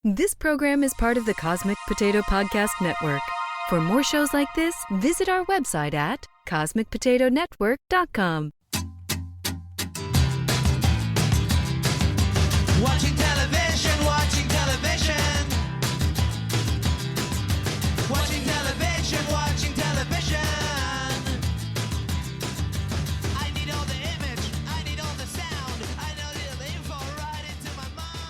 This program is part of the Cosmic Potato Podcast Network. For more shows like this, visit our website at cosmicpotatonetwork.com. Watching television, watching television. Watching television, watching television. I need all the image, I need all the sound. I know the info right into my mind.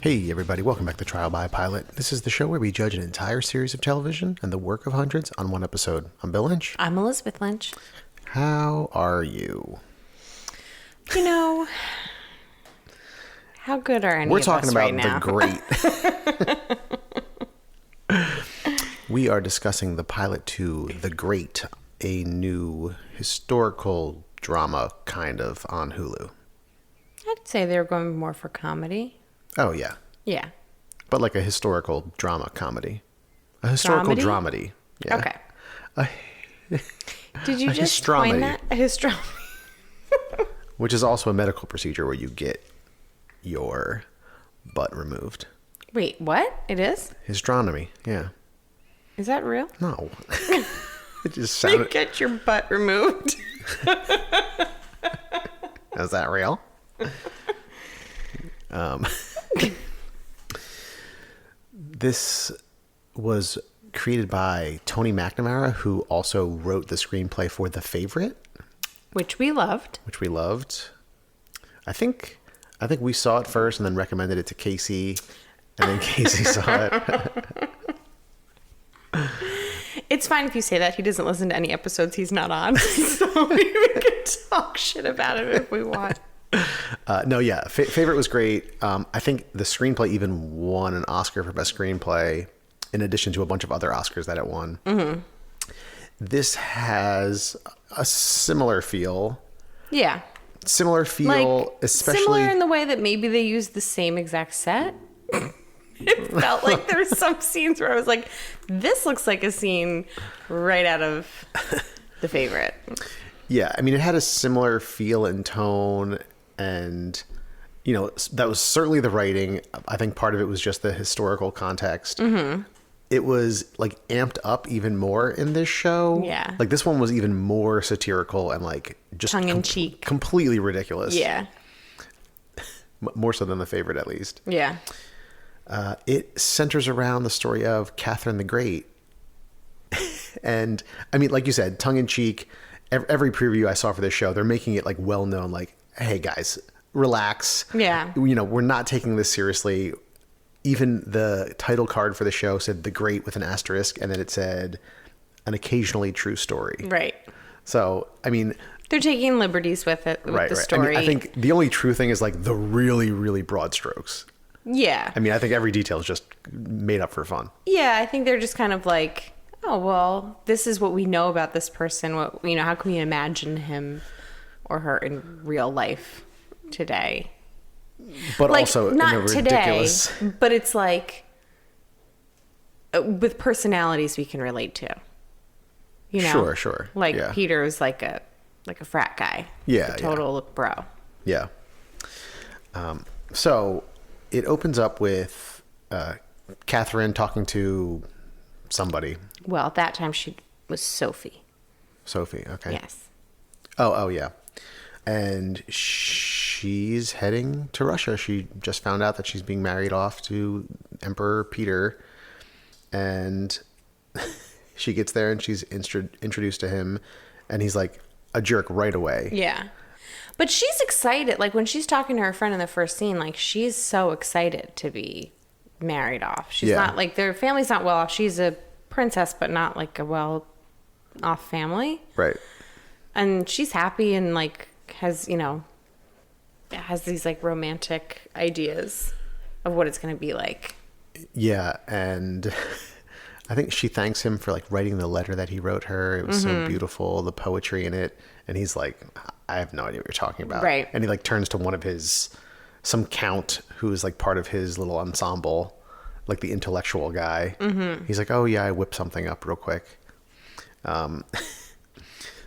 Hey everybody, welcome back to Trial by Pilot. This is the show where we judge an entire series of television and the work of hundreds on one episode. I'm Bill Lynch. I'm Elizabeth Lynch. How are you? You know, how good are any We're of talking us about right now? The Great. We are discussing the pilot to The Great, a new historical drama kind of on Hulu. I'd say they're going more for comedy. Oh yeah, Yeah. but like a historical drama comedy. A historical dramedy. Yeah. Okay. Did you a just hystromedy. coin that? A hystromedy. Which is also a medical procedure where you get your butt removed. Wait, what? It is? Hystronomy, yeah. Is that real? No. It just You sounded... get your butt removed. Is that real? This was created by Tony McNamara, who also wrote the screenplay for The Favorite, Which we loved. which we loved. I think we saw it first and then recommended it to Casey, and then Casey saw it. It's fine if you say that. He doesn't listen to any episodes he's not on. So we can talk shit about it if we want. No, yeah, Favorite was great. I think the screenplay even won an Oscar for Best Screenplay, in addition to a bunch of other Oscars that it won. Mm-hmm. This has a similar feel. Yeah. Especially similar in the way that maybe they used the same exact set. It felt like there were some scenes where I was like, this looks like a scene right out of The Favorite. Yeah, I mean, it had a similar feel and tone, and you know, that was certainly the writing. I think part of it was just the historical context. Mm-hmm. It was like amped up even more in this show. Yeah. Like this one was even more satirical and like just Tongue in cheek. completely ridiculous. Yeah. More so than The Favorite, at least. Yeah. It centers around the story of Catherine the Great. And I mean, like you said, tongue in cheek. Every preview I saw for this show, they're making it like well known, like, hey guys, relax. Yeah. You know, we're not taking this seriously. Even the title card for the show said The Great with an asterisk, and then it said an occasionally true story. Right. So, I mean, They're taking liberties with it, with the story. I mean, I think the only true thing is like the really, really broad strokes. Yeah. I mean, I think every detail is just made up for fun. Yeah, I think they're just kind of like, oh, well, this is what we know about this person. What, you know, how can we imagine him or her in real life today? But Like, also not in a today, ridiculous... but it's like with personalities we can relate to. You know? Sure. Like Yeah. Peter is like a frat guy. Yeah, Like a total bro. Yeah. So it opens up with Catherine talking to somebody. Well, at that time she was Sophie. Sophie, okay. Yes. Oh, yeah. And she's heading to Russia. She just found out that she's being married off to Emperor Peter. And she gets there and she's introduced to him. And he's like a jerk right away. Yeah. But she's excited. Like when she's talking to her friend in the first scene, like she's so excited to be married off. She's not like, their family's not well off. She's a princess, but not like a well off family. Right. And she's happy and like has, you know, has these like romantic ideas of what it's going to be like. Yeah. And I think she thanks him for like writing the letter that he wrote her. It was so beautiful, the poetry in it. And he's like, I have no idea what you're talking about. Right. And he like turns to one of some count who is like part of his little ensemble, like the intellectual guy. Mm-hmm. He's like, oh yeah, I whipped something up real quick.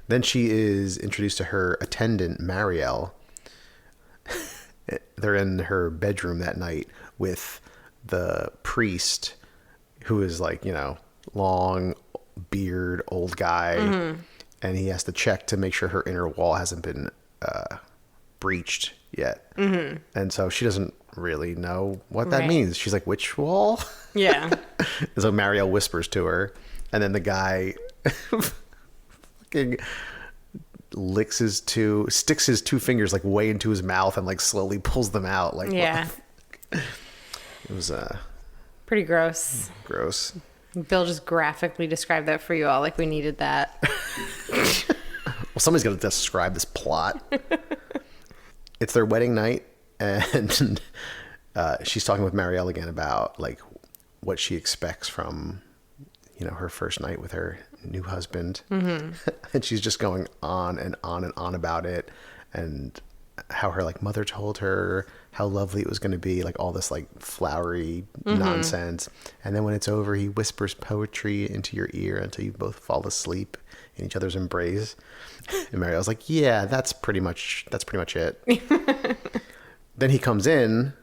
Then she is introduced to her attendant, Marielle. they're in her bedroom that night with the priest, who is like, long beard, old guy, and he has to check to make sure her inner wall hasn't been breached yet. And so she doesn't really know what that means. She's like, which wall? Yeah. And so Marielle whispers to her, and then the guy fucking sticks his two fingers like way into his mouth and like slowly pulls them out. Like, Yeah. It was Pretty gross. gross. Bill just graphically described that for you all, like we needed that. Well, somebody's got to describe this plot. It's their wedding night, and she's talking with Marielle again about like what she expects from, her first night with her new husband. And she's just going on and on and on about it, and how her like mother told her how lovely it was going to be, like all this like flowery nonsense. And then when it's over, he whispers poetry into your ear until you both fall asleep in each other's embrace. And Marielle's like, yeah, that's pretty much it. Then he comes in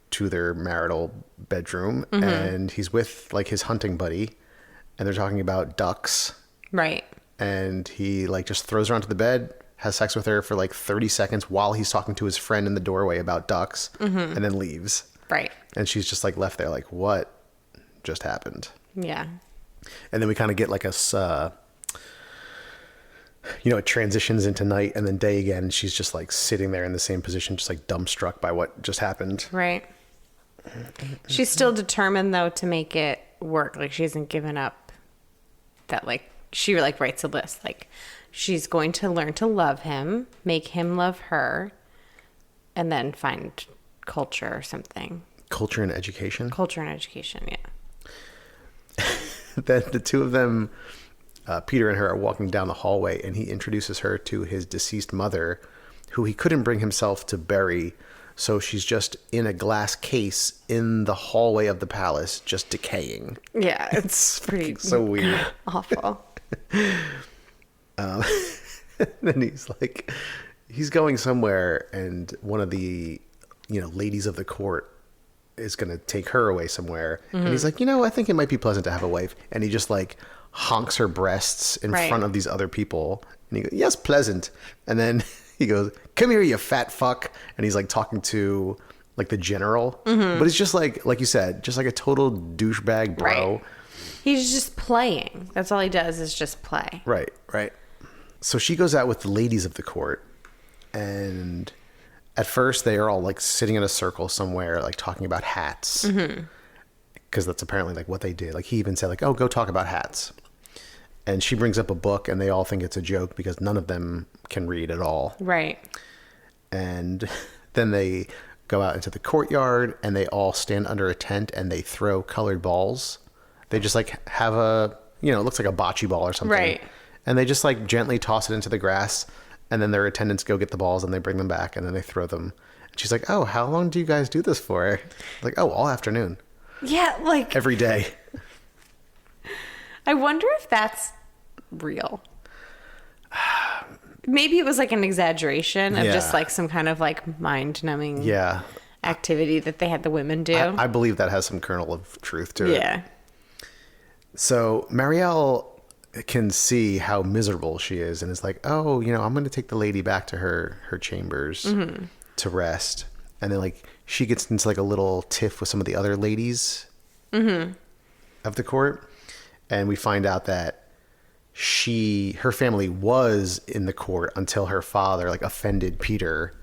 to their marital bedroom, and he's with like his hunting buddy, and they're talking about ducks. Right. And he like just throws her onto the bed, has sex with her for like 30 seconds while he's talking to his friend in the doorway about ducks, and then leaves. Right. And she's just like left there like, what just happened? Yeah. And then we kind of get like it transitions into night and then day again. And she's just like sitting there in the same position, just like dumbstruck by what just happened. Right. She's still determined though to make it work. Like she hasn't given up that, like she like writes a list. Like she's going to learn to love him, make him love her, and then find culture or something. Culture and education? Culture and education, yeah. Then the two of them, Peter and her, are walking down the hallway, and he introduces her to his deceased mother, who he couldn't bring himself to bury. So she's just in a glass case in the hallway of the palace, just decaying. Yeah, it's pretty So weird. awful. Then he's going somewhere, and one of the, ladies of the court is going to take her away somewhere. And he's like, I think it might be pleasant to have a wife. And he just like honks her breasts in front of these other people. And he goes, yes, pleasant. And then he goes, come here, you fat fuck. And he's like talking to like the general. But it's just like you said, just like a total douchebag bro. Right. He's just playing. That's all he does is just play. Right. So she goes out with the ladies of the court, and at first they are all like sitting in a circle somewhere, like talking about hats, because that's apparently like what they did. Like he even said like, oh, go talk about hats. And she brings up a book, and they all think it's a joke because none of them can read at all. Right. And then they go out into the courtyard, and they all stand under a tent, and they throw colored balls. They just like have it looks like a bocce ball or something. Right. And they just like gently toss it into the grass, and then their attendants go get the balls, and they bring them back, and then they throw them. And she's like, oh, how long do you guys do this for? Like, oh, all afternoon. Yeah, like Every day. I wonder if that's real. Maybe it was like an exaggeration of just like some kind of like mind-numbing activity that they had the women do. I believe that has some kernel of truth to it. Yeah. So Marielle can see how miserable she is, and is like, oh, I'm going to take the lady back to her chambers to rest. And then like she gets into like a little tiff with some of the other ladies of the court, and we find out that her family was in the court until her father like offended Peter,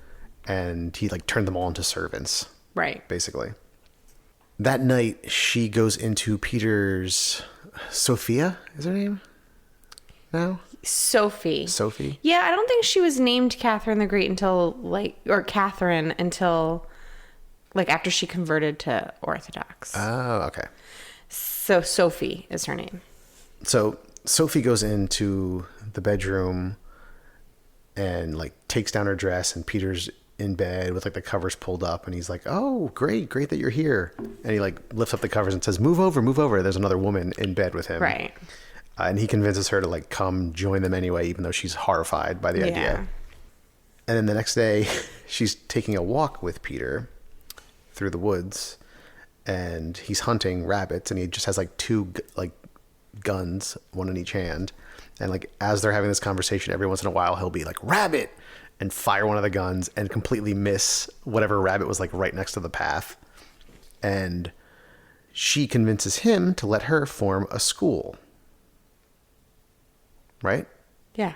and he like turned them all into servants. Right. Basically. That night she goes into Peter's Sophia, is her name? No? Sophie. Yeah, I don't think she was named Catherine the Great until Catherine until after she converted to Orthodox. Oh, okay. So Sophie is her name. So Sophie goes into the bedroom and like takes down her dress, and Peter's in bed with like the covers pulled up, and he's like, oh, great that you're here. And he like lifts up the covers and says, move over. There's another woman in bed with him. Right. And he convinces her to like come join them anyway, even though she's horrified by the idea. And then the next day, she's taking a walk with Peter through the woods, and he's hunting rabbits, and he just has like two like guns, one in each hand. And like as they're having this conversation, every once in a while he'll be like rabbit and fire one of the guns and completely miss whatever rabbit was like right next to the path. And she convinces him to let her form a school. Right? Yeah.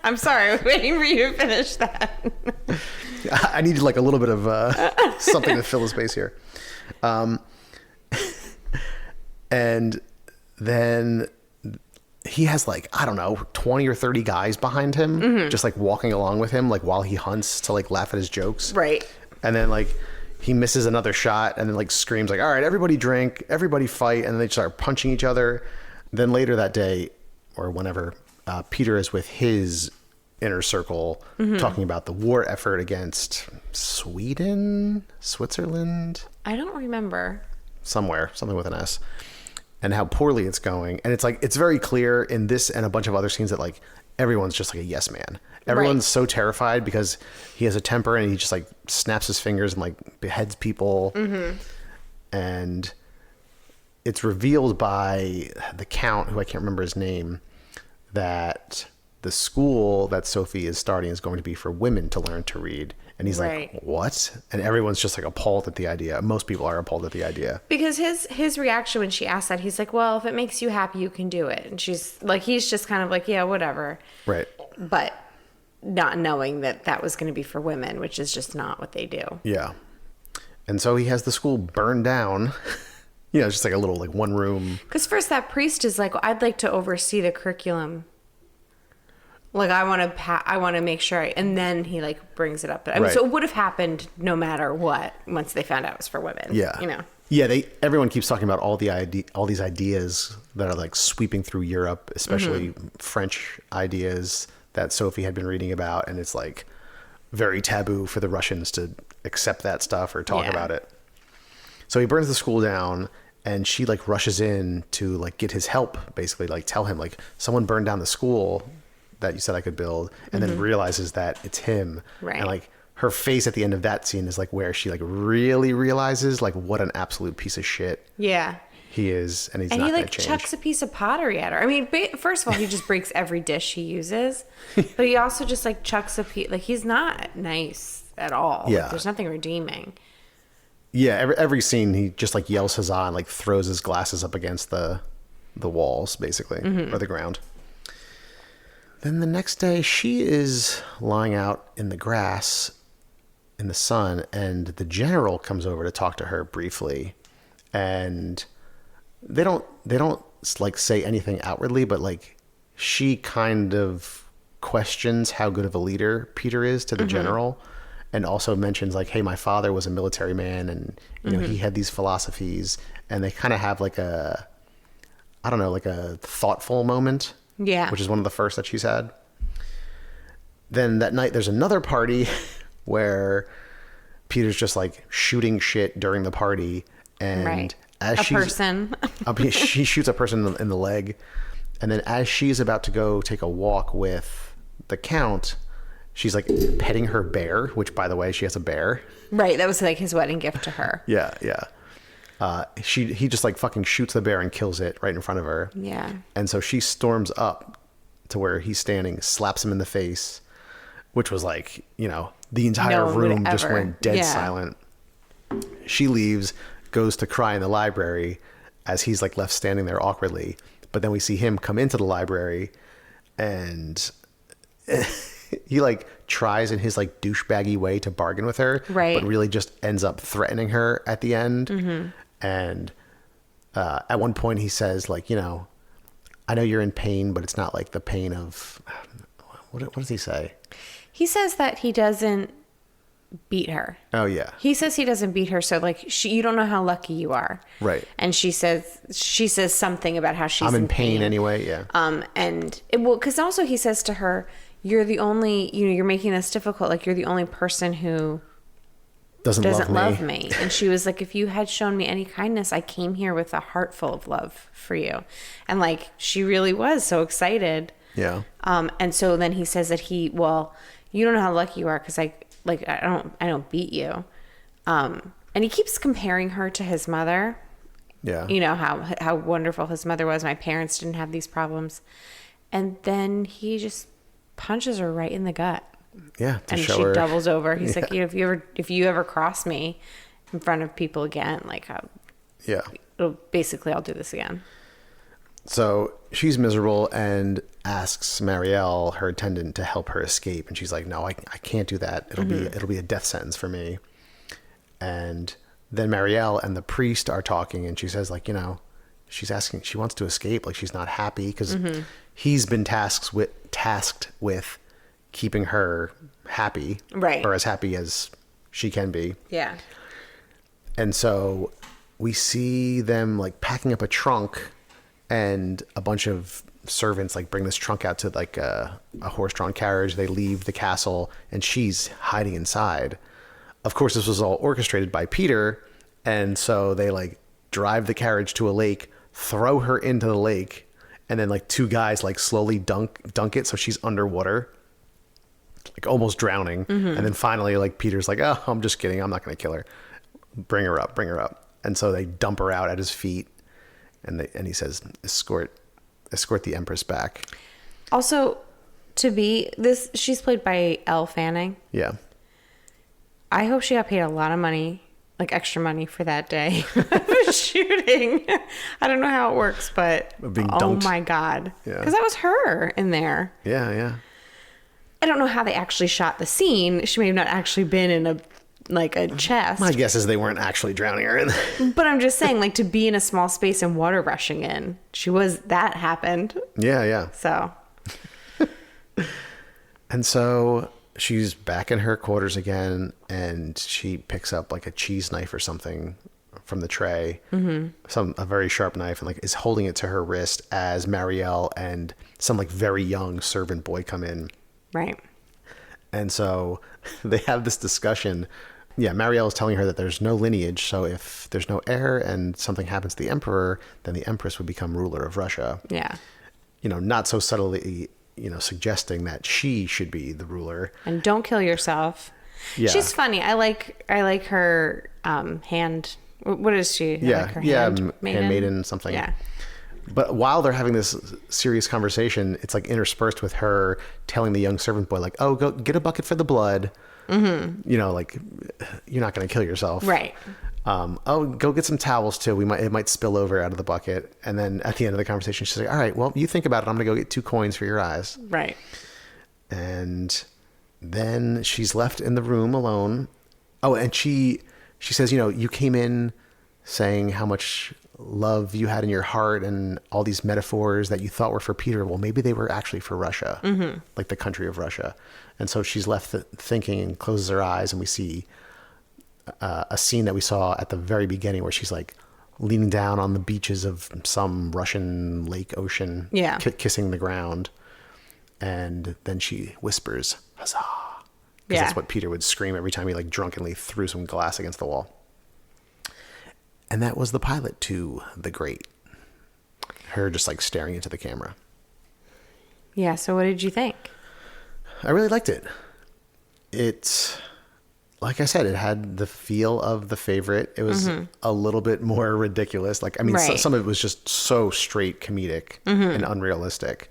I'm sorry. I was waiting for you to finish that. I needed like a little bit of something to fill the space here. And then he has like, I don't know, 20 or 30 guys behind him, just like walking along with him, like while he hunts to like laugh at his jokes. Right. And then like he misses another shot and then like screams like, all right, everybody drink, everybody fight. And then they start punching each other. Then later that day or whenever, Peter is with his inner circle talking about the war effort against Sweden, Switzerland. I don't remember. Somewhere, something with an S. And how poorly it's going. And it's like, it's very clear in this and a bunch of other scenes that like everyone's just like a yes man. Everyone's so terrified because he has a temper and he just like snaps his fingers and like beheads people. And it's revealed by the Count, who I can't remember his name, that the school that Sophie is starting is going to be for women to learn to read. And he's like, what? And everyone's just like appalled at the idea. Most people are appalled at the idea. Because his reaction when she asked that, he's like, well, if it makes you happy, you can do it. And she's like, he's just kind of like, yeah, whatever. Right. But not knowing that that was going to be for women, which is just not what they do. Yeah. And so he has the school burned down. You know, it's just like a little like one room. Because first that priest is like, I'd like to oversee the curriculum. Like I want to make sure, and then he like brings it up. I mean, so it would have happened no matter what once they found out it was for women. Yeah, you know. Yeah, everyone keeps talking about all these ideas that are like sweeping through Europe, especially French ideas that Sophie had been reading about, and it's like very taboo for the Russians to accept that stuff or talk about it. So he burns the school down, and she like rushes in to like get his help, basically like tell him like someone burned down the school that you said I could build, and then realizes that it's him. Right. And like her face at the end of that scene is like where she like really realizes like what an absolute piece of shit he is, and he's not he gonna like change. chucks a piece of pottery at her. I mean, first of all, he just breaks every dish he uses, but he also just like chucks a piece. Like he's not nice at all. Yeah. Like, there's nothing redeeming. Yeah, every scene he just like yells huzzah and like throws his glasses up against the walls basically, or the ground. Then the next day, she is lying out in the grass in the sun, and the general comes over to talk to her briefly. And they don't like say anything outwardly, but like she kind of questions how good of a leader Peter is to the general, and also mentions like, hey, my father was a military man, and you know he had these philosophies, and they kind of have like a, I don't know, like a thoughtful moment. Yeah. Which is one of the first that she's had. Then that night there's another party where Peter's just like shooting shit during the party, and as she shoots a person in the leg, and then as she's about to go take a walk with the Count, she's like petting her bear, which by the way, she has a bear. Right, that was like his wedding gift to her. Yeah. He just like fucking shoots the bear and kills it right in front of her. Yeah. And so she storms up to where he's standing, slaps him in the face, which was like, you know, the entire room just went dead silent. She leaves, goes to cry in the library as he's like left standing there awkwardly. But then we see him come into the library, and he like tries in his like douchebaggy way to bargain with her, but really just ends up threatening her at the end. And at one point he says like, you know, I know you're in pain, but it's not like the pain of, what does he say? He says that he doesn't beat her. Oh yeah. He says he doesn't beat her. So like you don't know how lucky you are. Right. And she says something about how she's I'm in pain anyway. Yeah. And it will, cause also he says to her, you're the only, you know, you're making this difficult. Like you're the only person who doesn't love me. And she was like, if you had shown me any kindness, I came here with a heart full of love for you. And like, she really was so excited Yeah. And so then he says that you don't know how lucky you are because I don't beat you. And he keeps comparing her to his mother. Yeah. You know, how wonderful his mother was. My parents didn't have these problems. And then he just punches her right in the gut. Yeah. To And show she her. doubles over. He's like, if you ever cross me in front of people again, like, Yeah. basically I'll do this again. So she's miserable and asks Marielle, her attendant, to help her escape. And she's like, no, I can't do that. It'll be a death sentence for me. And then Marielle and the priest are talking, and she says, like, you know, she wants to escape. Like, she's not happy because he's been tasked with keeping her happy. Right. Or as happy as she can be. Yeah. And so we see them like packing up a trunk, and a bunch of servants like bring this trunk out to like a horse-drawn carriage. They leave the castle, and she's hiding inside. Of course, this was all orchestrated by Peter. And so they like drive the carriage to a lake, throw her into the lake, and then like two guys like slowly dunk it. So she's underwater, like almost drowning. And then finally like Peter's like, oh, I'm just kidding. I'm not going to kill her. Bring her up. And so they dump her out at his feet. And he says, escort the Empress back. Also, she's played by Elle Fanning. Yeah. I hope she got paid a lot of money, like extra money for that day of shooting. I don't know how it works, but Being dunked. Oh my God. Yeah. Because that was her in there. Yeah. I don't know how they actually shot the scene. She may have not actually been in a chest. My guess is they weren't actually drowning her in. But I'm just saying, like, to be in a small space and water rushing in, that happened. Yeah. So. And so she's back in her quarters again, and she picks up like a cheese knife or something from the tray, a very sharp knife, and like is holding it to her wrist as Marielle and some like very young servant boy come in. Right. And so they have this discussion. Yeah, Marielle is telling her that there's no lineage, so if there's no heir and something happens to the emperor, then the empress would become ruler of Russia. Yeah. You know, not so subtly, suggesting that she should be the ruler. And don't kill yourself. Yeah. She's funny. I like her hand. What is she? Yeah, like her handmaiden something. Yeah. But while they're having this serious conversation, it's like interspersed with her telling the young servant boy, like, "Oh, go get a bucket for the blood." Mm-hmm. Like you're not going to kill yourself, right? Oh, go get some towels too. It might spill over out of the bucket. And then at the end of the conversation, she's like, "All right, well, you think about it. I'm going to go get 2 coins for your eyes." Right. And then she's left in the room alone. Oh, and she says, you came in saying how much love you had in your heart and all these metaphors that you thought were for Peter. Well, maybe they were actually for Russia, like the country of Russia. And so she's left thinking and closes her eyes, and we see a scene that we saw at the very beginning where she's like leaning down on the beaches of some Russian lake ocean, kissing the ground. And then she whispers, "Huzzah." Because that's what Peter would scream every time he like drunkenly threw some glass against the wall. And that was the pilot to The Great. Her just like staring into the camera. Yeah. So what did you think? I really liked it. It's, like I said, it had the feel of The Favorite. It was a little bit more ridiculous. Like, I mean, some of it was just so straight comedic and unrealistic,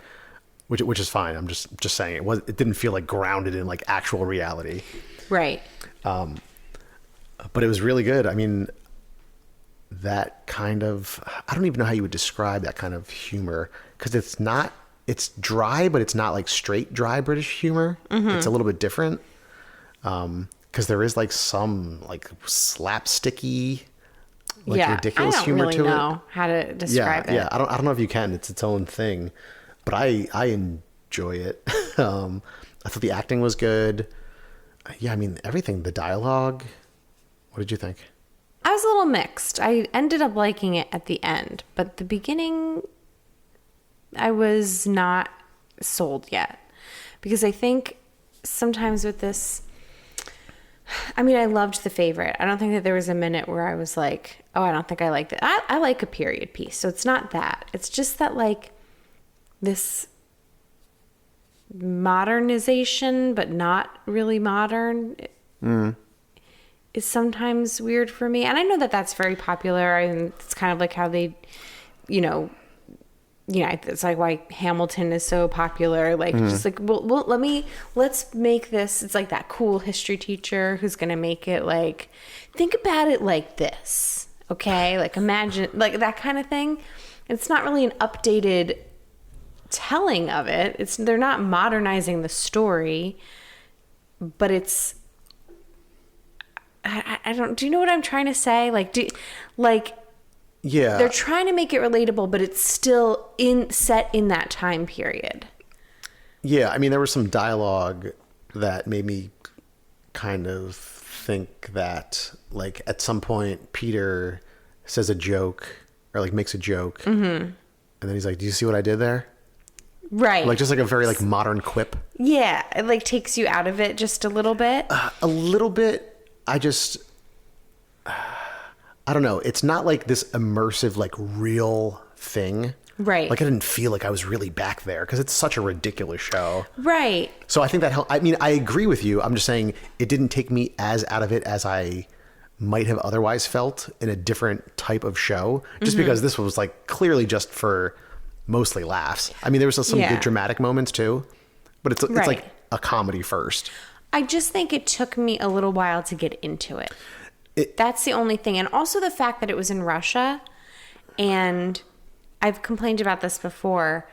which is fine. I'm just saying it didn't feel like grounded in like actual reality. Right. But it was really good. I mean, that kind of, I don't even know how you would describe that kind of humor, because it's dry, but it's not like straight dry British humor. It's a little bit different. Because there is like some like slapsticky, like ridiculous humor to it. I don't really know how to describe it. Yeah, I don't know if you can. It's its own thing, but I enjoy it. I thought the acting was good. Yeah, I mean everything. The dialogue. What did you think? I was a little mixed. I ended up liking it at the end, but the beginning, I was not sold yet, because I think sometimes with this, I mean, I loved The Favorite. I don't think that there was a minute where I was like, oh, I don't think I liked it. I like a period piece, so it's not that. It's just that like this modernization, but not really modern, is sometimes weird for me. And I know that that's very popular, and it's kind of like how they, it's like why Hamilton is so popular. Like, just like, well, let's make this. It's like that cool history teacher who's going to make it like, think about it like this. Okay. Like imagine like that kind of thing. It's not really an updated telling of it. They're not modernizing the story, but it's, I don't, do you know what I'm trying to say? Yeah. They're trying to make it relatable, but it's still set in that time period. Yeah, I mean, there was some dialogue that made me kind of think that, like, at some point, Peter says a joke or like makes a joke, and then he's like, "Do you see what I did there?" Right. Like just like a very like modern quip. Yeah, it like takes you out of it just a little bit. A little bit. I don't know. It's not like this immersive, like real thing. Right. Like I didn't feel like I was really back there because it's such a ridiculous show. Right. So I think that helped. I mean, I agree with you. I'm just saying it didn't take me as out of it as I might have otherwise felt in a different type of show, just because this was like clearly just for mostly laughs. I mean, there was some good dramatic moments too, but it's like a comedy first. I just think it took me a little while to get into it. That's the only thing. And also the fact that it was in Russia, and I've complained about this before.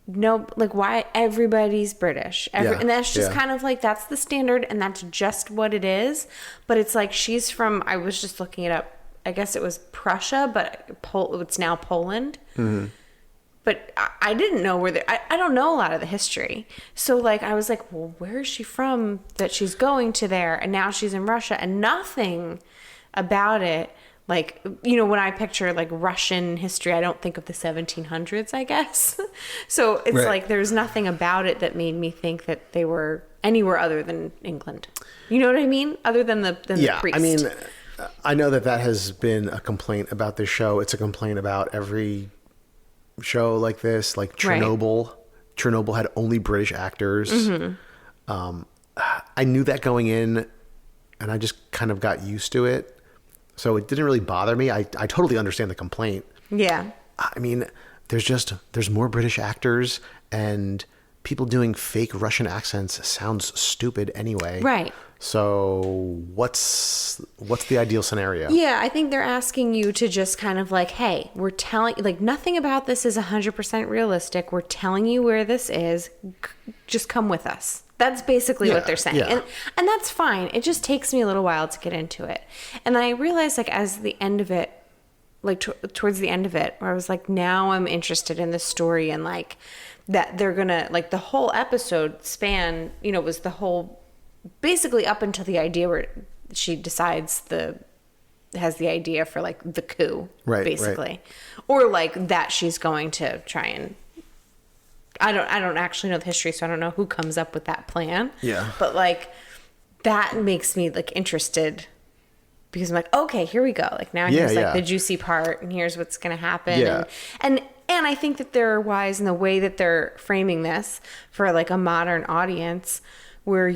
No, like why everybody's British. And that's just kind of like, that's the standard and that's just what it is. But it's like, she's from, I was just looking it up. I guess it was Prussia, but it's now Poland. But I didn't know where I don't know a lot of the history. So like, I was like, well, where is she from that she's going to there? And now she's in Russia, and nothing about it. Like, when I picture like Russian history, I don't think of the 1700s, I guess. So it's like, there's nothing about it that made me think that they were anywhere other than England. You know what I mean? Other than the priest. I mean, I know that has been a complaint about this show. It's a complaint about every show like this, like Chernobyl. Chernobyl had only British actors. I knew that going in, and I just kind of got used to it. So it didn't really bother me. I totally understand the complaint. Yeah. I mean, there's more British actors, and people doing fake Russian accents sounds stupid anyway. Right. So what's the ideal scenario? Yeah, I think they're asking you to just kind of like, hey, we're telling, like, nothing about this is 100% realistic. We're telling you where this is. Just come with us. That's basically what they're saying. Yeah. And that's fine. It just takes me a little while to get into it. And I realized, like, as the end of it, like towards the end of it, where I was like, now I'm interested in the story, and like that they're gonna, like, the whole episode span, was the whole, basically up until the idea where she has the idea for like the coup, basically. Or like that she's going to try and, I don't actually know the history, so I don't know who comes up with that plan. Yeah. But like that makes me like interested, because I'm like, okay, here we go. Like now here's like the juicy part, and here's what's going to happen. Yeah. And I think that they're wise in the way that they're framing this for like a modern audience, where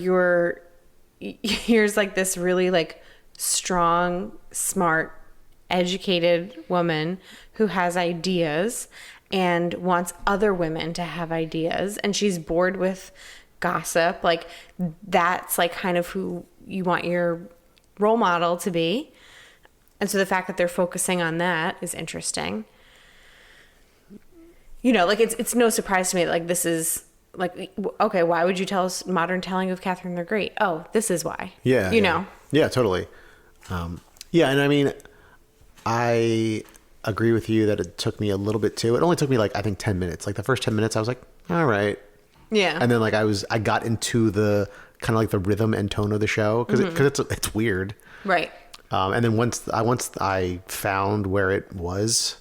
here's like this really like strong, smart, educated woman who has ideas and wants other women to have ideas, and she's bored with gossip. Like that's like kind of who you want your role model to be. And so the fact that they're focusing on that is interesting. Like it's no surprise to me that like this is like, okay, why would you tell us modern telling of Catherine the Great? Oh, this is why. Yeah. Yeah, totally. And I mean, I agree with you that it took me a little bit too. It only took me like, I think 10 minutes. Like the first 10 minutes I was like, all right. Yeah. And then like I got into the kind of like the rhythm and tone of the show, because it's weird. Right. And then once I found where it was,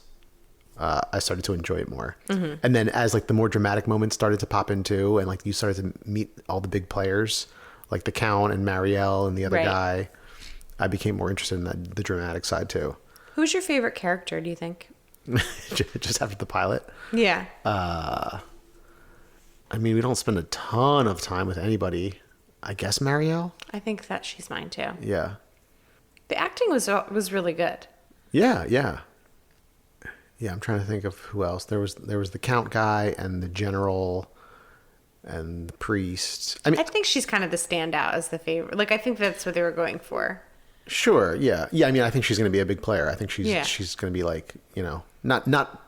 I started to enjoy it more. And then as like the more dramatic moments started to pop into, and like you started to meet all the big players, like the Count and Marielle and the other guy, I became more interested in the dramatic side too. Who's your favorite character, do you think? Just after the pilot? Yeah. I mean, we don't spend a ton of time with anybody. I guess Marielle? I think that she's mine too. Yeah. The acting was really good. Yeah, yeah. Yeah, I'm trying to think of who else. There was the Count guy and the General and the priest. I mean, I think she's kind of the standout as the favorite. Like, I think that's what they were going for. sure, yeah. Yeah, I mean, I think she's going to be a big player. I think Yeah. she's going to be like, not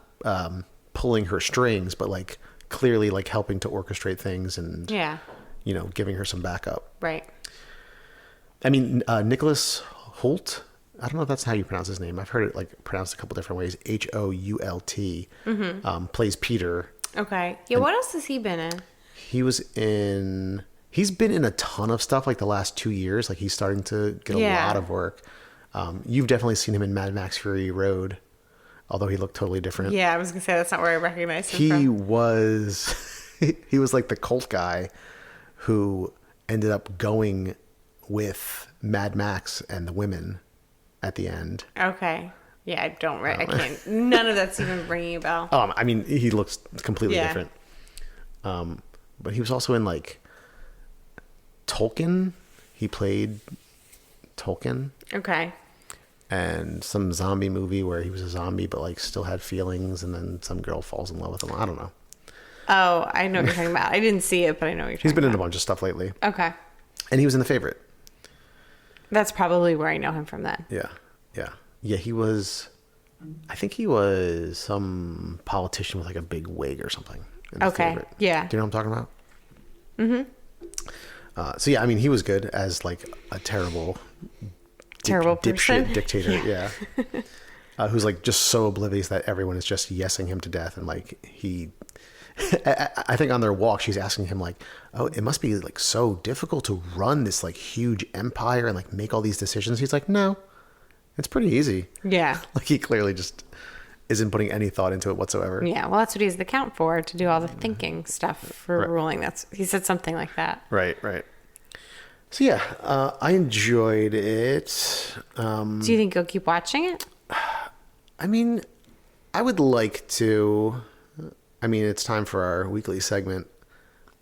pulling her strings, but like clearly like helping to orchestrate things and Yeah. Giving her some backup. Right. I mean, Nicholas Hoult. I don't know if that's how you pronounce his name. I've heard it like pronounced a couple different ways. Hoult. Plays Peter. Okay. Yeah. What else has he been in? He's been in a ton of stuff like the last 2 years. Like he's starting to get a Yeah. lot of work. You've definitely seen him in Mad Max Fury Road, although he looked totally different. Yeah, I was gonna say that's not where I recognized him He from. was he was like the cult guy who ended up going with Mad Max and the women at the end. Okay. Yeah, I can't. None of that's even ringing a bell. I mean, he looks completely Yeah. different. But he was also in like Tolkien. He played Tolkien, Okay. and some zombie movie where he was a zombie but like still had feelings, and then some girl falls in love with him. I don't know. Oh, I know what you're talking about. I didn't see it, but I know what you're talking He's been in a about. bunch of stuff lately, Okay. and he was in The Favorite. That's probably where I know him from then. Yeah. He was. I think he was some politician with like a big wig or something. In The Okay, Favorite. yeah. Do you know what I'm talking about? So yeah, I mean, he was good as like a terrible Terrible person. dipshit dictator. Yeah. Who's like just so oblivious that everyone is just yesing him to death, and like I think on their walk she's asking him like, oh, it must be like so difficult to run this like huge empire and like make all these decisions. He's like, no, it's pretty easy. Yeah. Like he clearly just isn't putting any thought into it whatsoever. Yeah. Well, that's what he's the count for, to do all the thinking stuff for Right. ruling. He said something like that. Right. So yeah, I enjoyed it. Do you think you'll keep watching it? I mean, I would like to. I mean, it's time for our weekly segment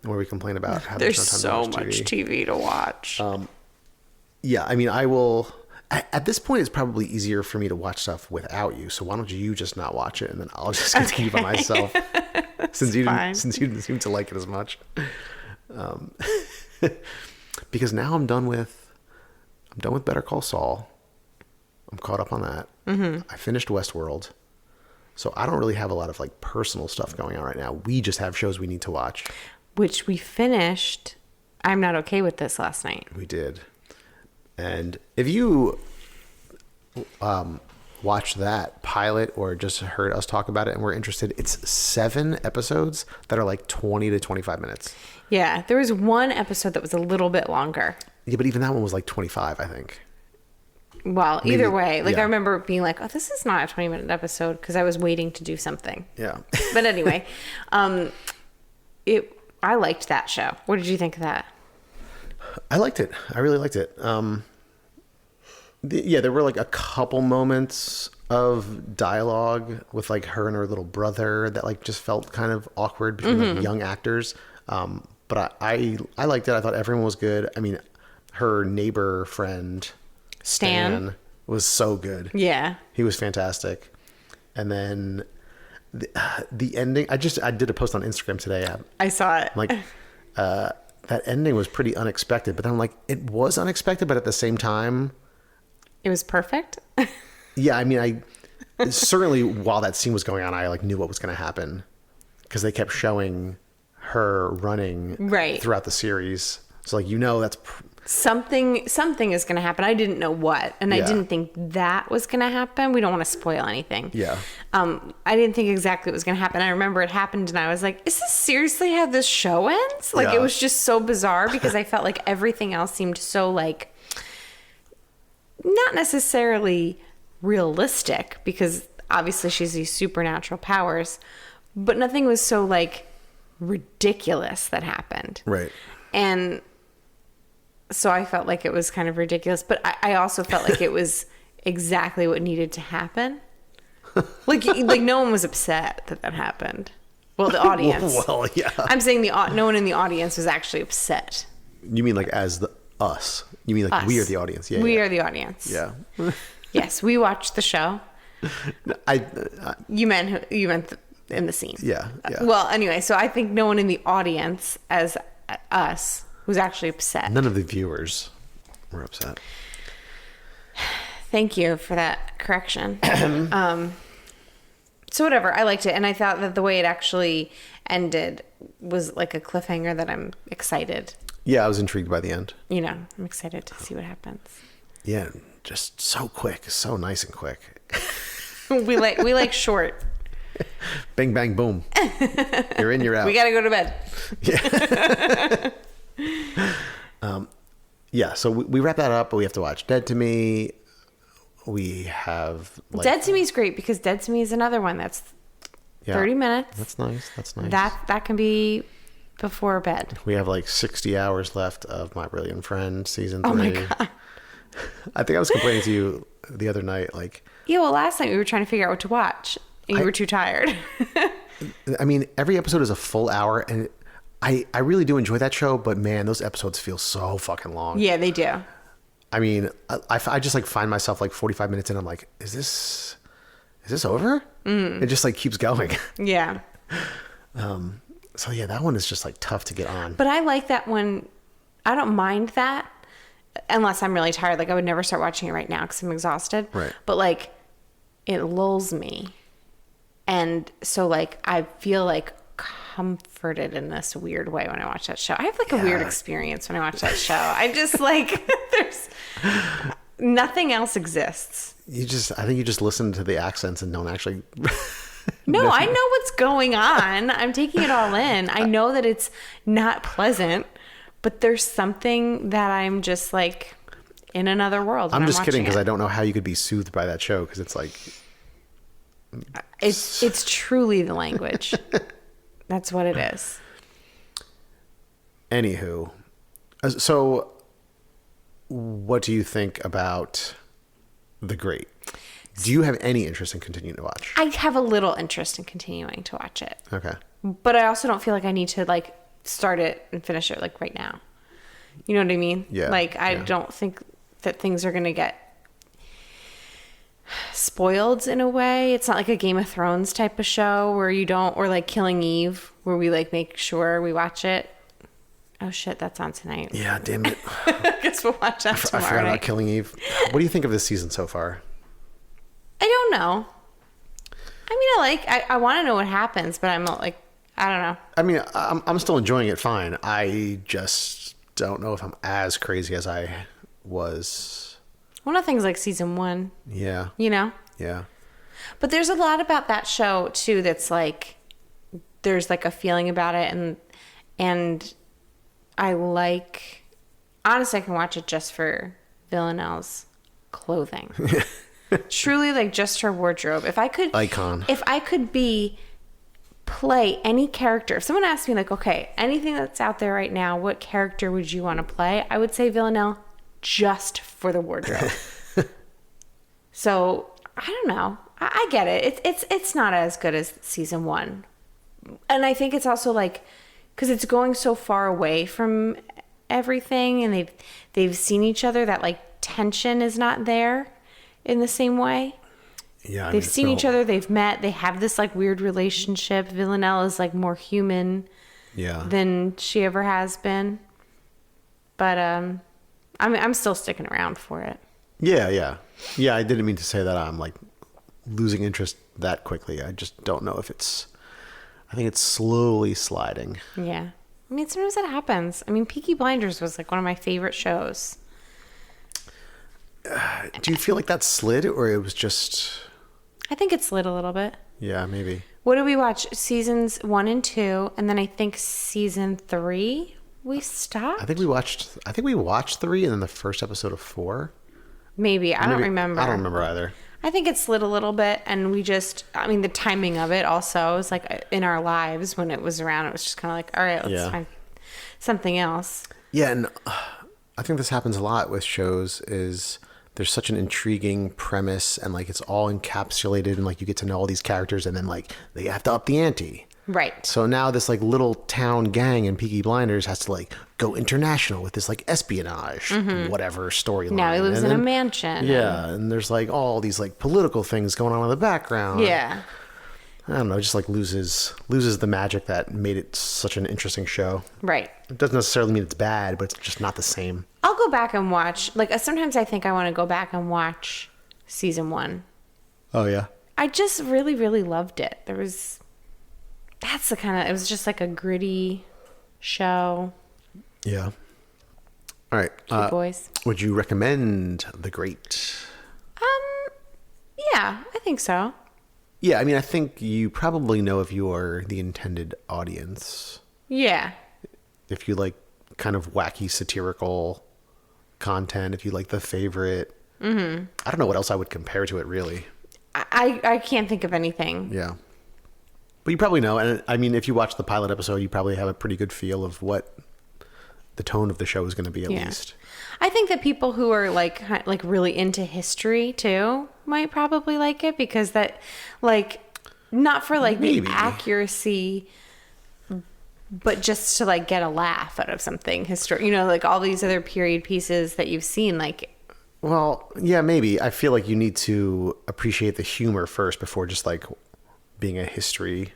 where we complain about having There's no time so to watch much TV. TV to watch. Yeah, I mean, I will. At this point, it's probably easier for me to watch stuff without you. So why don't you just not watch it, and then I'll just continue by myself. Since you fine. didn't seem to like it as much. Because now I'm done with Better Call Saul. I'm caught up on that. Mm-hmm. I finished Westworld. So I don't really have a lot of like personal stuff going on right now. We just have shows we need to watch. Which we finished. I'm Not Okay With This last night. We did. And if you watched that pilot or just heard us talk about it and were interested, it's 7 episodes that are like 20 to 25 minutes. Yeah. There was one episode that was a little bit longer. Yeah, but even that one was like 25, I think. Well, Maybe- either way, like yeah. I remember being like, oh, this is not a 20-minute episode because I was waiting to do something. Yeah. But anyway, I liked that show. What did you think of that? I liked it. I really liked it. There were like a couple moments of dialogue with like her and her little brother that like just felt kind of awkward between like young actors. But I liked it. I thought everyone was good. I mean, her neighbor friend Stan was so good. Yeah. He was fantastic. And then the ending, I did a post on Instagram today. I saw it. Like, that ending was pretty unexpected, but then I'm like, it was unexpected, but at the same time, It was perfect. yeah, I mean, I certainly while that scene was going on, I like knew what was going to happen because they kept showing her running Right. throughout the series. So like, that's Something is going to happen. I didn't know what, and I Yeah. didn't think that was going to happen. We don't want to spoil anything. Yeah. I didn't think exactly what was going to happen. I remember it happened, and I was like, "Is this seriously how this show ends?" Like Yeah. it was just so bizarre because I felt like everything else seemed so like not necessarily realistic because obviously she's these supernatural powers, but nothing was so like ridiculous that happened. right. And so I felt like it was kind of ridiculous, but I also felt like it was exactly what needed to happen. Like no one was upset that happened. Well, the audience. Well, yeah. I'm saying no one in the audience was actually upset. You mean like as us? You mean like Us. we are the audience? Yeah. We yeah. are the audience. Yeah. Yes, we watched the show. I You meant in the scene. yeah. Well, anyway, so I think no one in the audience as us was actually upset. None of the viewers were upset. Thank you for that correction. So whatever, I liked it, and I thought that the way it actually ended was like a cliffhanger that I'm excited. Yeah, I was intrigued by the end. You know, I'm excited to see what happens. Yeah, just so quick, so nice and quick. we like short. Bang, bang, boom. You're in, you're out. We gotta go to bed. Yeah, so we wrap that up, but we have to watch Dead to Me. We have Dead to Me is great because Dead to Me is another one that's 30 minutes. That's nice. That's nice. That can be before bed. We have like 60 hours left of My Brilliant Friend season 3. Oh my God. I think I was complaining to you the other night, like, Yeah, well, last night we were trying to figure out what to watch. And you were too tired. I mean, every episode is a full hour, and I really do enjoy that show, but man, those episodes feel so fucking long. Yeah, they do. I mean, I just like find myself like 45 minutes in, I'm like, is this over? It just like keeps going. Yeah. So yeah, that one is just like tough to get on. But I like that one. I don't mind that unless I'm really tired. Like I would never start watching it right now because I'm exhausted. Right. But like it lulls me. And so like I feel like comforted in this weird way when I watch that show. I have like a weird experience when I watch that show. I just like there's nothing else exists. I think you just listen to the accents and don't actually. No, I know what's going on. I'm taking it all in. I know that it's not pleasant, but there's something that I'm just like in another world. I'm just kidding because I don't know how you could be soothed by that show because it's like. It's truly the language. That's what it is. Anywho, so what do you think about The Great? Do you have any interest in continuing to watch? I have a little interest in continuing to watch it. Okay. But I also don't feel like I need to like start it and finish it like right now. You know what I mean? Yeah. Like I don't think that things are going to get spoiled in a way. It's not like a Game of Thrones type of show where you don't, or like Killing Eve where we like make sure we watch it. Oh shit, that's on tonight. Yeah, damn it. I guess we'll watch that I tomorrow forgot night. about Killing Eve. What do you think of this season so far? I don't know. I mean, I want to know what happens, but I'm not like, I don't know. I mean, I'm still enjoying it fine. I just don't know if I'm as crazy as I was. Well, nothing's like season 1, Yeah. you know? Yeah. But there's a lot about that show too that's like there's like a feeling about it and I like honestly I can watch it just for Villanelle's clothing. Truly like just her wardrobe. If I could Icon. If I could play any character. If someone asked me like, okay, anything that's out there right now, what character would you want to play? I would say Villanelle just for the wardrobe. So I don't know. I get it. It's not as good as season 1, and I think it's also like because it's going so far away from everything, and they've seen each other that like tension is not there in the same way. Yeah. They've seen each other. They've met. They have this like weird relationship. Villanelle is like more human than she ever has been. But I'm still sticking around for it. Yeah. I didn't mean to say that I'm like losing interest that quickly. I just don't know if I think it's slowly sliding. Yeah. I mean, sometimes that happens. I mean, Peaky Blinders was like one of my favorite shows. Do you feel like that slid or it was just... I think it slid a little bit. Yeah, maybe. What did we watch? Seasons 1 and 2, and then I think season 3 we stopped. I think we watched 3 and then the first episode of 4. Maybe. I don't remember. I don't remember either. I think it slid a little bit, and the timing of it also was like in our lives when it was around, it was just kind of like, all right, let's find something else. Yeah, and I think this happens a lot with shows is there's such an intriguing premise and like it's all encapsulated and like you get to know all these characters and then like they have to up the ante. Right. So now this like little town gang in Peaky Blinders has to like go international with this like espionage, whatever storyline. Now he lives And in a then- mansion. Yeah, and there's like all these like political things going on in the background. Yeah. I don't know, just like loses the magic that made it such an interesting show. Right. It doesn't necessarily mean it's bad, but it's just not the same. I'll go back and watch. Like, sometimes I think I want to go back and watch season 1. Oh yeah. I just really, really loved it. It was just like a gritty show. Yeah. All right. Cute boys. Would you recommend The Great? Yeah, I think so. Yeah, I mean, I think you probably know if you are the intended audience. Yeah. If you like kind of wacky satirical content, if you like The Favorite. Mm-hmm. I don't know what else I would compare to it, really. I can't think of anything. Yeah. But you probably know. And I mean, if you watch the pilot episode, you probably have a pretty good feel of what the tone of the show is going to be, at least. I think that people who are like really into history too might probably like it, because that, like, not for like Maybe. the accuracy, but just to like get a laugh out of something history. You know, like all these other period pieces that you've seen, like. Well, yeah, maybe. I feel like you need to appreciate the humor first before just like being a history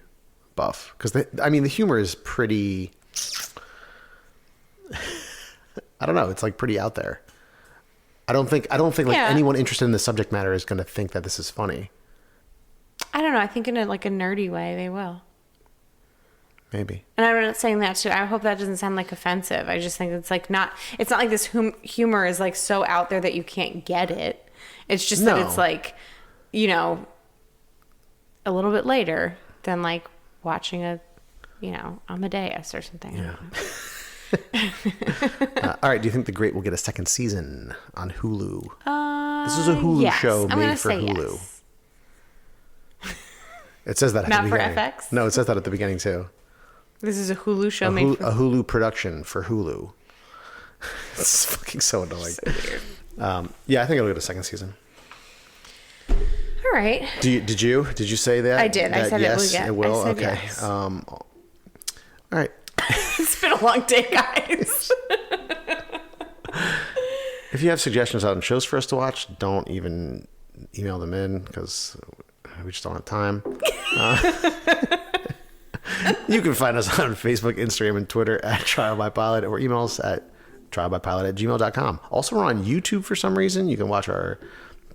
buff. Because the humor is pretty. I don't know. It's like pretty out there. I don't think like anyone interested in the subject matter is going to think that this is funny. I don't know. I think in a nerdy way they will. Maybe. And I'm not saying that too. I hope that doesn't sound like offensive. I just think it's like it's not like this humor is like so out there that you can't get it. It's just that it's like, you know, a little bit later than like watching a, you know, Amadeus or something. Yeah. All right. Do you think The Great will get a second season on Hulu? This is a Hulu show made for Hulu. Yes. It says that at Not the for beginning. FX? No, it says that at the beginning too. This is a Hulu show A made for Hulu production for Hulu. It's fucking so annoying. So weird. Yeah, I think it'll get a second season. All right. Did you say that? I did. I said it will yes, get. it will. I said Okay. yes. All right. It's been a long day, guys. If you have suggestions on shows for us to watch, don't even email them in because we just don't have time. You can find us on Facebook, Instagram, and Twitter at Trial by Pilot, or email us at trialbypilot@gmail.com. Also, we're on YouTube for some reason. You can watch our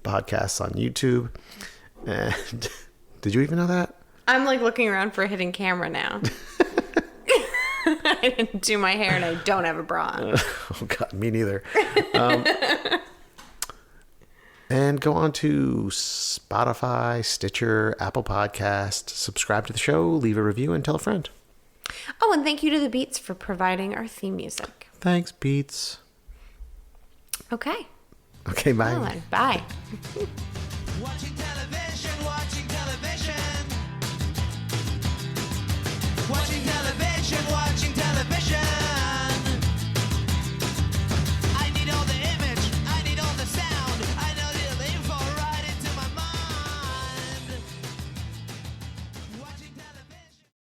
podcasts on YouTube. And did you even know that? I'm like looking around for a hidden camera now. I didn't do my hair and I don't have a bra on. Oh, God, me neither. And go on to Spotify, Stitcher, Apple Podcast, subscribe to the show, leave a review, and tell a friend. Oh, and thank you to the Beats for providing our theme music. Thanks, Beats. Okay. Okay, bye. Well then, bye. Watching